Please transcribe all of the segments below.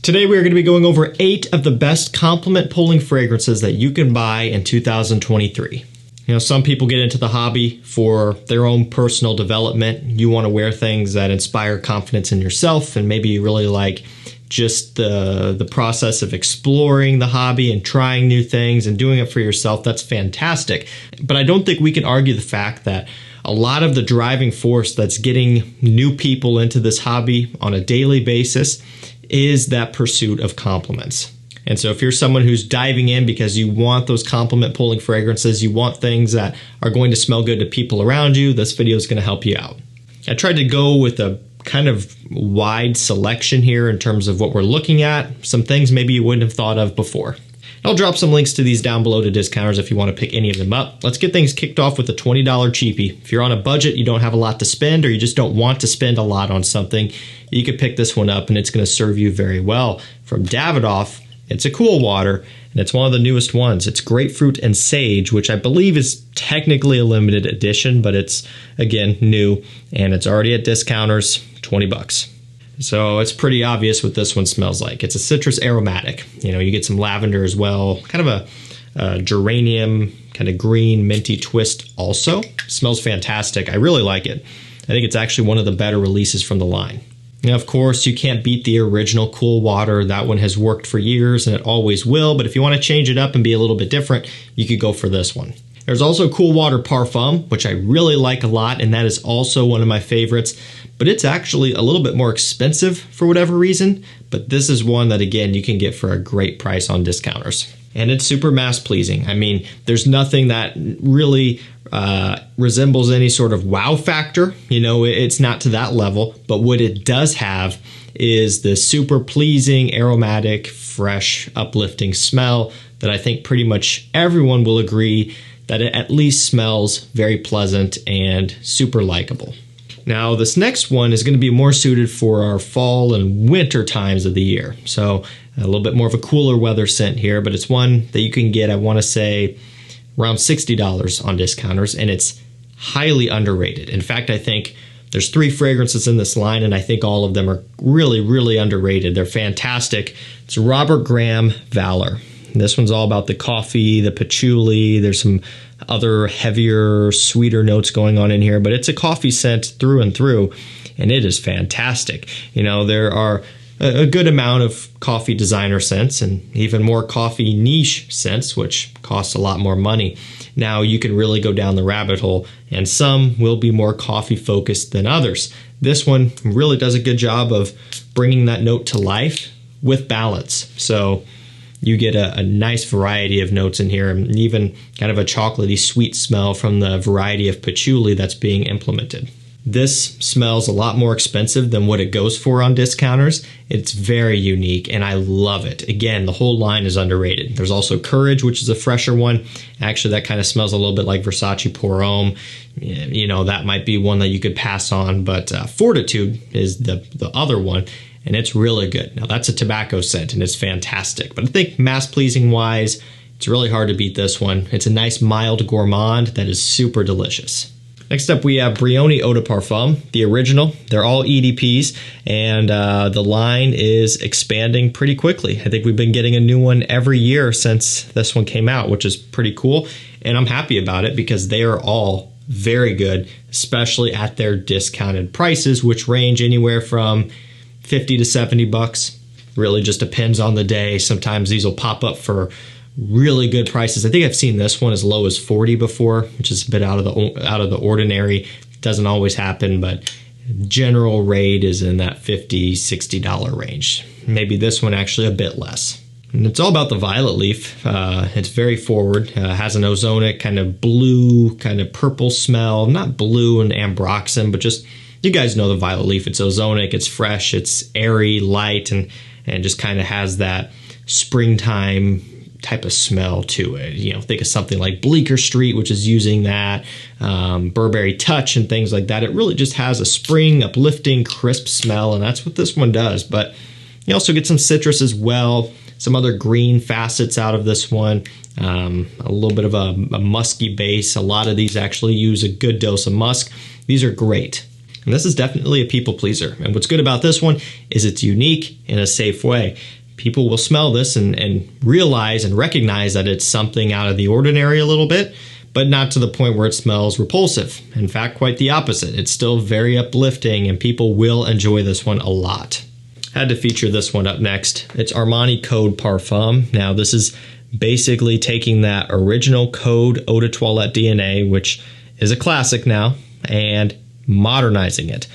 Today we are going to be going over 8 of the best compliment pulling fragrances that you can buy in 2023. You know, some people get into the hobby for their own personal development. You want to wear things that inspire confidence in yourself, and maybe you really like just the process of exploring the hobby and trying new things and doing it for yourself. That's fantastic. But I don't think we can argue the fact that a lot of the driving force that's getting new people into this hobby on a daily basis is that pursuit of compliments. And so if you're someone who's diving in because you want those compliment pulling fragrances, you want things that are going to smell good to people around you, this video is going to help you out. I tried to go with a kind of wide selection here in terms of what we're looking at, some things maybe you wouldn't have thought of before. I'll drop some links to these down below to discounters if you want to pick any of them up. Let's get things kicked off with a $20 cheapie. If you're on a budget, you don't have a lot to spend, or you just don't want to spend a lot on something, you could pick this one up and it's going to serve you very well. From Davidoff, it's a cool water, and it's one of the newest ones. It's grapefruit and sage, which I believe is technically a limited edition, but it's, again, new, and it's already at discounters, 20 bucks. So it's pretty obvious what this one smells like. It's a citrus aromatic. You know, you get some lavender as well, kind of a geranium, kind of green, minty twist also. Smells fantastic. I really like it. I think it's actually one of the better releases from the line. Now, of course, you can't beat the original Cool Water. That one has worked for years and it always will, but if you want to change it up and be a little bit different, you could go for this one. There's also Cool Water Parfum, which I really like a lot, and that is also one of my favorites, but it's actually a little bit more expensive for whatever reason, but this is one that, again, you can get for a great price on discounters. And it's super mass pleasing. I mean, there's nothing that really resembles any sort of wow factor. You know, it's not to that level, but what it does have is the super pleasing, aromatic, fresh, uplifting smell that I think pretty much everyone will agree that it at least smells very pleasant and super likable. Now, this next one is going to be more suited for our fall and winter times of the year. So a little bit more of a cooler weather scent here, but it's one that you can get, I want to say, around $60 on discounters, and it's highly underrated. In fact, I think there's 3 fragrances in this line, and I think all of them are really, really underrated. They're fantastic. It's Robert Graham VALOUR. This one's all about the coffee, the patchouli. There's some other heavier, sweeter notes going on in here, but it's a coffee scent through and through, and it is fantastic. You know, there are a good amount of coffee designer scents and even more coffee niche scents, which costs a lot more money. Now you can really go down the rabbit hole, and some will be more coffee focused than others. This one really does a good job of bringing that note to life with balance. So you get a nice variety of notes in here, and even kind of a chocolatey sweet smell from the variety of patchouli that's being implemented. This smells a lot more expensive than what it goes for on discounters. It's very unique, and I love it. Again, the whole line is underrated. There's also Courage, which is a fresher one. Actually, that kind of smells a little bit like Versace Pour Homme. You know, that might be one that you could pass on, but Fortitude is the other one, and it's really good. Now, that's a tobacco scent, and it's fantastic. But I think mass-pleasing wise, it's really hard to beat this one. It's a nice mild gourmand that is super delicious. Next up, we have BRIONI Eau de Parfum, the original. They're all EDPs, and the line is expanding pretty quickly. I think we've been getting a new one every year since this one came out, which is pretty cool. And I'm happy about it because they are all very good, especially at their discounted prices, which range anywhere from 50 to 70 bucks. Really just depends on the day. Sometimes these will pop up for really good prices. I think I've seen this one as low as 40 before, which is a bit out of the ordinary. Doesn't always happen, but general rate is in that $50, $60 range. Maybe this one actually a bit less. And it's all about the violet leaf. It's very forward. Has an ozonic kind of blue, kind of purple smell. Not blue and ambroxan, but just, you guys know the violet leaf. It's ozonic, it's fresh, it's airy, light, and just kind of has that springtime type of smell to it. You know, think of something like Bleecker Street, which is using that, Burberry Touch and things like that. It really just has a spring, uplifting, crisp smell, and that's what this one does. But you also get some citrus as well, some other green facets out of this one, a little bit of a musky base. A lot of these actually use a good dose of musk. These are great. And this is definitely a people pleaser. And what's good about this one is it's unique in a safe way. People will smell this and realize and recognize that it's something out of the ordinary a little bit, but not to the point where it smells repulsive. In fact, quite the opposite. It's still very uplifting and people will enjoy this one a lot. Had to feature this one up next. It's Armani Code Parfum. Now this is basically taking that original Code Eau de Toilette DNA, which is a classic now, and modernizing it.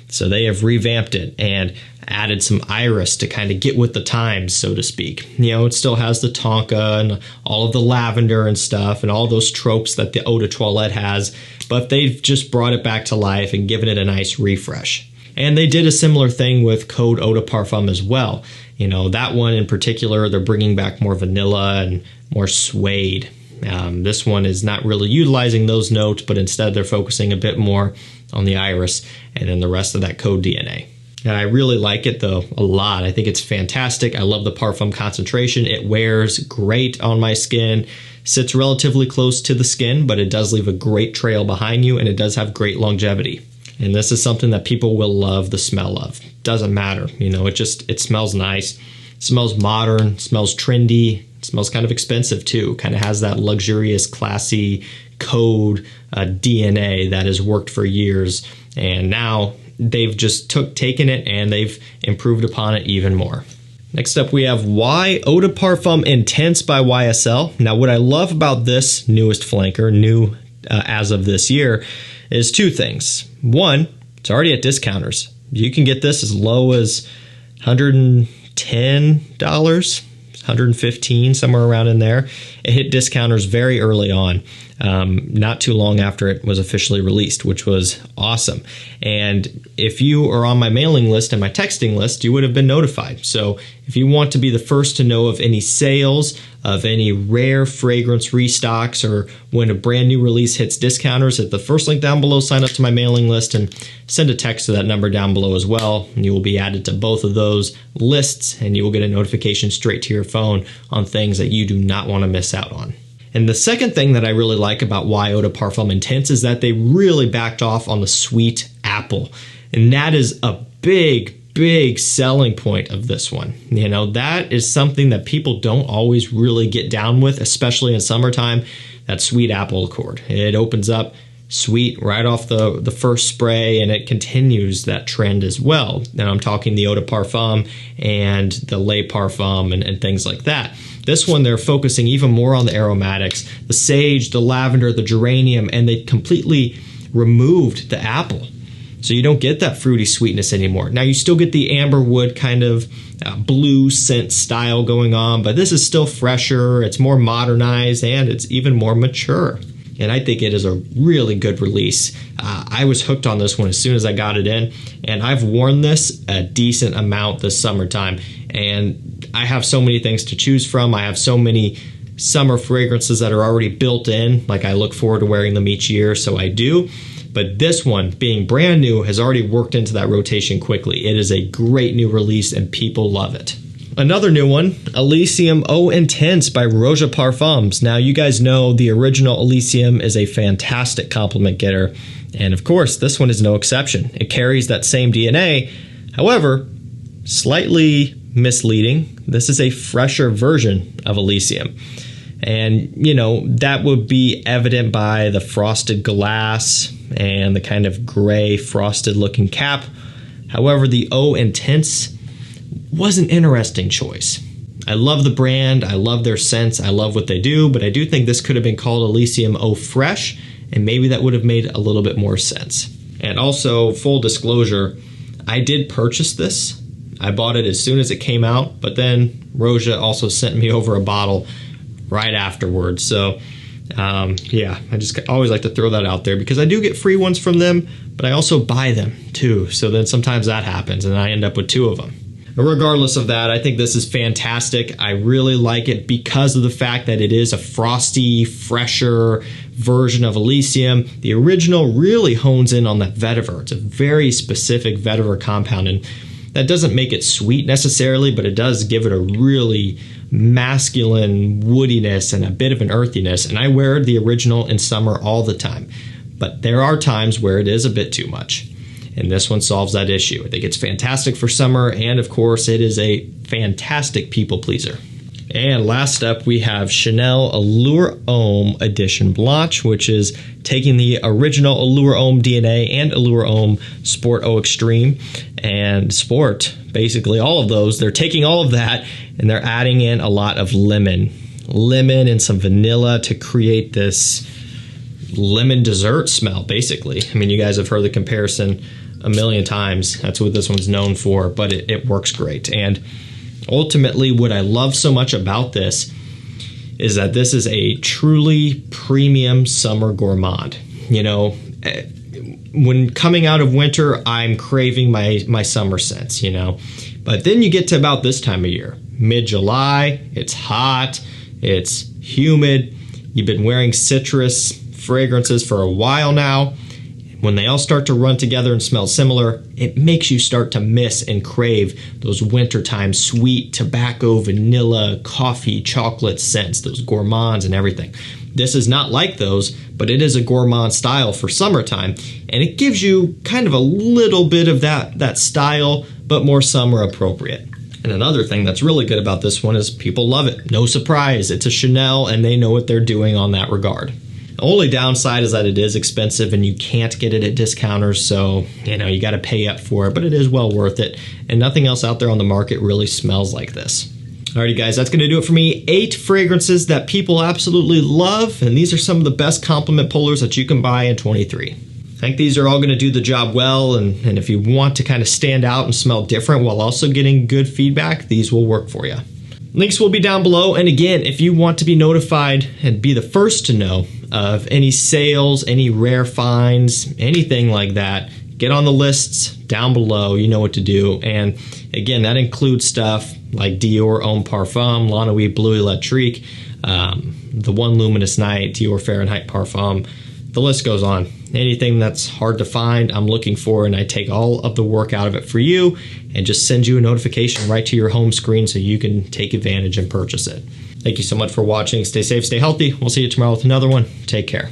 So they have revamped it and added some iris to kind of get with the times, so to speak. You know, it still has the tonka and all of the lavender and stuff and all those tropes that the Eau de Toilette has, but they've just brought it back to life and given it a nice refresh. And they did a similar thing with Code Eau de Parfum as well. You know, that one in particular, they're bringing back more vanilla and more suede. This one is not really utilizing those notes, but instead they're focusing a bit more on the iris and then the rest of that Code DNA. And I really like it though, a lot. I think it's fantastic. I love the parfum concentration. It wears great on my skin, sits relatively close to the skin, but it does leave a great trail behind you and it does have great longevity. And this is something that people will love the smell of. Doesn't matter, you know, it smells nice. It smells modern, smells trendy, it smells kind of expensive too. Kind of has that luxurious, classy Code DNA that has worked for years. And now they've just taken it and they've improved upon it even more. Next up we have Y Eau de Parfum Intense by YSL. Now what I love about this newest flanker, new as of this year, is two things. One, it's already at discounters. You can get this as low as $110, $115, somewhere around in there. It hit discounters very early on, not too long after it was officially released, which was awesome. And if you are on my mailing list and my texting list, you would have been notified. So if you want to be the first to know of any sales, of any rare fragrance restocks, or when a brand new release hits discounters, hit the first link down below, sign up to my mailing list, and send a text to that number down below as well. And you will be added to both of those lists, and you will get a notification straight to your phone on things that you do not want to miss out on. And the second thing that I really like about Y Eau de Parfum Intense is that they really backed off on the sweet apple. And that is a big selling point of this one. You know, that is something that people don't always really get down with, especially in summertime, that sweet apple accord. It opens up sweet right off the first spray, and it continues that trend as well. Now I'm talking the Eau de Parfum and the Le Parfum and things like that. This one, they're focusing even more on the aromatics, the sage, the lavender, the geranium, and they completely removed the apple. So you don't get that fruity sweetness anymore. Now you still get the amberwood kind of blue scent style going on, but this is still fresher, it's more modernized, and it's even more mature. And I think it is a really good release. I was hooked on this one as soon as I got it in, and I've worn this a decent amount this summertime. And I have so many things to choose from. I have so many summer fragrances that are already built in. Like, I look forward to wearing them each year, so I do. But this one, being brand new, has already worked into that rotation quickly. It is a great new release and people love it. Another new one, ELYSIUM Eau Intense by ROJA Parfums. Now, you guys know the original ELYSIUM is a fantastic compliment getter. And of course, this one is no exception. It carries that same DNA. However, slightly misleading, this is a fresher version of ELYSIUM. And, you know, that would be evident by the frosted glass and the kind of gray frosted looking cap. However, the Eau Intense was an interesting choice. I love the brand, I love their scents, I love what they do, but I do think this could have been called ELYSIUM Eau Fresh, and maybe that would have made a little bit more sense. And also, full disclosure, I did purchase this. I bought it as soon as it came out, but then ROJA also sent me over a bottle right afterwards. So yeah, I just always like to throw that out there because I do get free ones from them, but I also buy them too. So then sometimes that happens and I end up with two of them. Regardless of that, I think this is fantastic. I really like it because of the fact that it is a frosty, fresher version of ELYSIUM. The original really hones in on that vetiver. It's a very specific vetiver compound, and that doesn't make it sweet necessarily, but it does give it a really masculine woodiness and a bit of an earthiness. And I wear the original in summer all the time, but there are times where it is a bit too much. and this one solves that issue. I think it's fantastic for summer, and of course it is a fantastic people pleaser. And last up, we have Chanel Allure Homme Edition Blanche, which is taking the original Allure Homme DNA and Allure Homme Sport Eau Extreme and Sport, basically all of those. They're taking all of that and they're adding in a lot of lemon and some vanilla to create this lemon dessert smell, basically. I mean, you guys have heard the comparison a million times. That's what this one's known for, but it works great. And ultimately, what I love so much about this is that this is a truly premium summer gourmand. You know, when coming out of winter, I'm craving my summer scents, you know. But then you get to about this time of year, mid-July, it's hot, it's humid, you've been wearing citrus fragrances for a while now. When they all start to run together and smell similar, it makes you start to miss and crave those wintertime sweet tobacco, vanilla, coffee, chocolate scents, those gourmands and everything. This is not like those, but it is a gourmand style for summertime, and it gives you kind of a little bit of that style, but more summer appropriate. And another thing that's really good about this one is people love it. No surprise, it's a Chanel and they know what they're doing on that regard. The only downside is that it is expensive and you can't get it at discounters, so you know you got to pay up for it, but it is well worth it, and nothing else out there on the market really smells like this. Alrighty guys, that's going to do it for me. 8 fragrances that people absolutely love, and these are some of the best compliment pullers that you can buy in 23. I think these are all going to do the job well, and if you want to kind of stand out and smell different while also getting good feedback, these will work for you. Links will be down below, and again, if you want to be notified and be the first to know of any sales, any rare finds, anything like that, get on the lists down below. You know what to do. And again, that includes stuff like Dior Homme Parfum, La Nuit Bleu Electrique, the One Luminous Night, Dior Fahrenheit Parfum. The list goes on. Anything that's hard to find, I'm looking for, and I take all of the work out of it for you and just send you a notification right to your home screen so you can take advantage and purchase it. Thank you so much for watching. Stay safe, stay healthy. We'll see you tomorrow with another one. Take care.